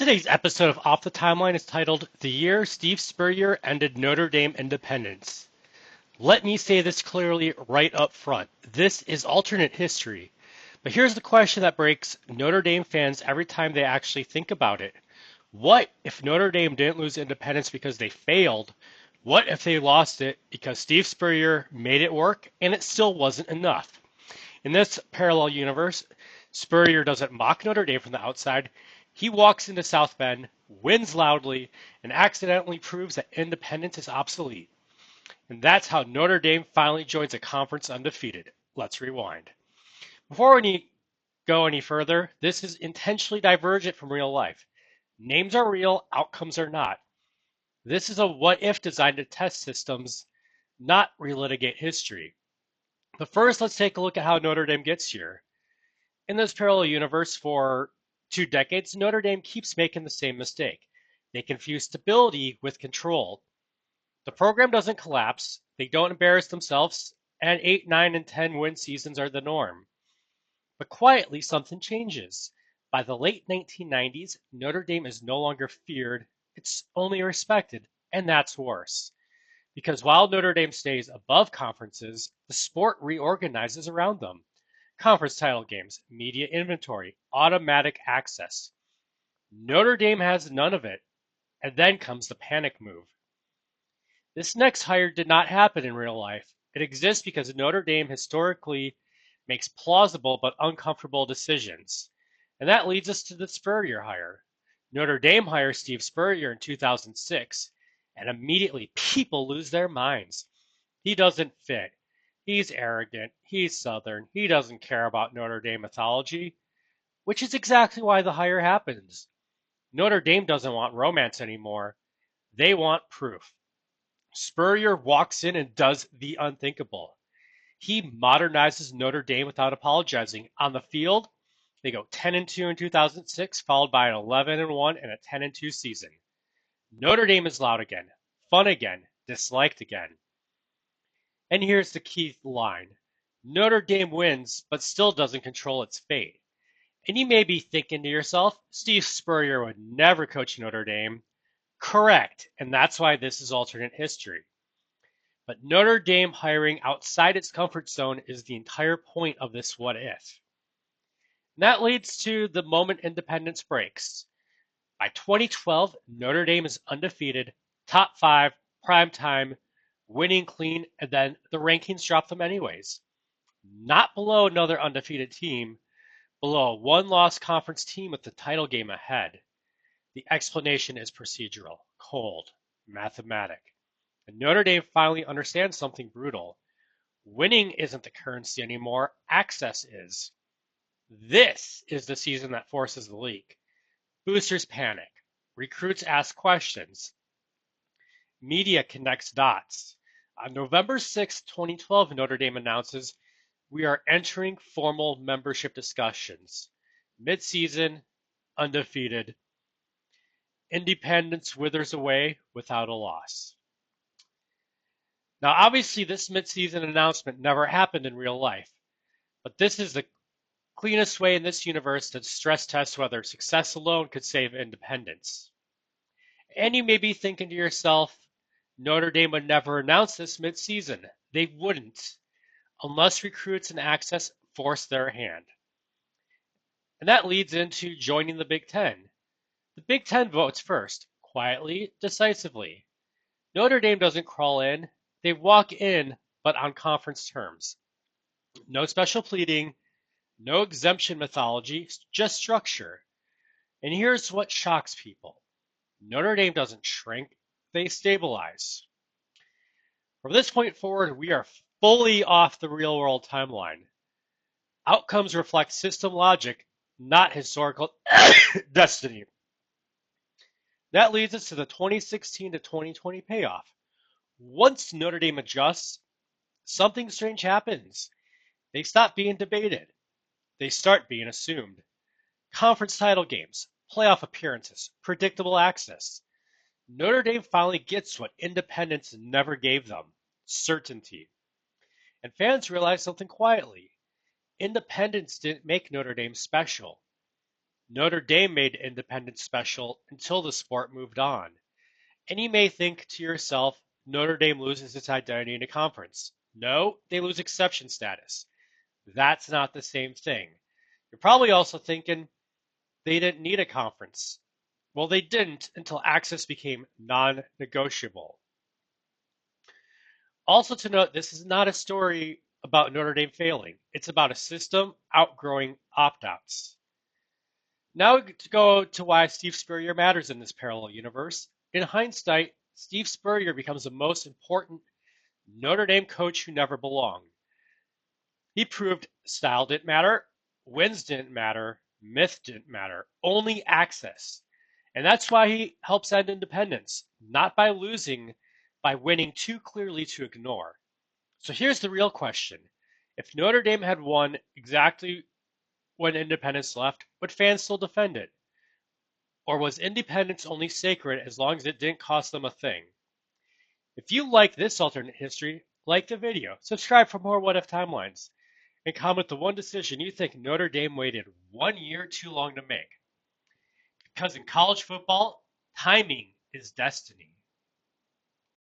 Today's episode of Off the Timeline is titled The Year Steve Spurrier Ended Notre Dame Independence. Let me say this clearly right up front. This is alternate history. But here's the question that breaks Notre Dame fans every time they actually think about it. What if Notre Dame didn't lose independence because they failed? What if they lost it because Steve Spurrier made it work and it still wasn't enough? In this parallel universe, Spurrier doesn't mock Notre Dame from the outside. He walks into South Bend, wins loudly, and accidentally proves that independence is obsolete. And that's how Notre Dame finally joins a conference undefeated. Let's rewind. Before we go any further, this is intentionally divergent from real life. Names are real, outcomes are not. This is a what if designed to test systems, not relitigate history. But first, let's take a look at how Notre Dame gets here. In this parallel universe, for 2 decades, Notre Dame keeps making the same mistake. They confuse stability with control. The program doesn't collapse, they don't embarrass themselves, and 8, 9, and 10 win seasons are the norm. But quietly, something changes. By the late 1990s, Notre Dame is no longer feared, it's only respected, and that's worse. Because while Notre Dame stays above conferences, the sport reorganizes around them. Conference title games, media inventory, automatic access. Notre Dame has none of it, and then comes the panic move. This next hire did not happen in real life. It exists because Notre Dame historically makes plausible but uncomfortable decisions. And that leads us to the Spurrier hire. Notre Dame hires Steve Spurrier in 2006, and immediately people lose their minds. He doesn't fit. He's arrogant. He's Southern. He doesn't care about Notre Dame mythology, which is exactly why the hire happens. Notre Dame doesn't want romance anymore. They want proof. Spurrier walks in and does the unthinkable. He modernizes Notre Dame without apologizing. On the field, they go 10-2 in 2006, followed by an 11-1 and a 10-2 season. Notre Dame is loud again, fun again, disliked again. And here's the key line. Notre Dame wins, but still doesn't control its fate. And you may be thinking to yourself, Steve Spurrier would never coach Notre Dame. Correct, and that's why this is alternate history. But Notre Dame hiring outside its comfort zone is the entire point of this what if. And that leads to the moment independence breaks. By 2012, Notre Dame is undefeated, top 5, prime time, winning clean, and then the rankings drop them anyways. Not below another undefeated team, below a one-loss conference team with the title game ahead. The explanation is procedural, cold, mathematic. And Notre Dame finally understands something brutal. Winning isn't the currency anymore, access is. This is the season that forces the leak. Boosters panic. Recruits ask questions. Media connects dots. On November 6, 2012, Notre Dame announces, we are entering formal membership discussions. Mid-season, undefeated. Independence withers away without a loss. Now, obviously, this mid-season announcement never happened in real life, but this is the cleanest way in this universe to stress test whether success alone could save independence. And you may be thinking to yourself, Notre Dame would never announce this mid-season. They wouldn't, unless recruits and access force their hand. And that leads into joining the Big Ten. The Big Ten votes first, quietly, decisively. Notre Dame doesn't crawl in, they walk in, but on conference terms. No special pleading, no exemption mythology, just structure. And here's what shocks people. Notre Dame doesn't shrink, they stabilize. From this point forward, we are fully off the real world timeline. Outcomes reflect system logic, not historical destiny. That leads us to the 2016 to 2020 payoff. Once Notre Dame adjusts, something strange happens. They stop being debated. They start being assumed. Conference title games, playoff appearances, predictable access. Notre Dame finally gets what independence never gave them, certainty. And fans realize something quietly. Independence didn't make Notre Dame special. Notre Dame made independence special until the sport moved on. And you may think to yourself, Notre Dame loses its identity in a conference. No, they lose exception status. That's not the same thing. You're probably also thinking they didn't need a conference. Well, they didn't until access became non negotiable. Also, to note, this is not a story about Notre Dame failing, it's about a system outgrowing opt outs. Now to go to why Steve Spurrier matters in this parallel universe. In hindsight, Steve Spurrier becomes the most important Notre Dame coach who never belonged. He proved style didn't matter, wins didn't matter, myth didn't matter, only access. And that's why he helps end independence, not by losing, by winning too clearly to ignore. So here's the real question. If Notre Dame had won exactly when independence left, would fans still defend it? Or was independence only sacred as long as it didn't cost them a thing? If you like this alternate history, like the video, subscribe for more What If Timelines, and comment the one decision you think Notre Dame waited 1 year too long to make. Because in college football, timing is destiny.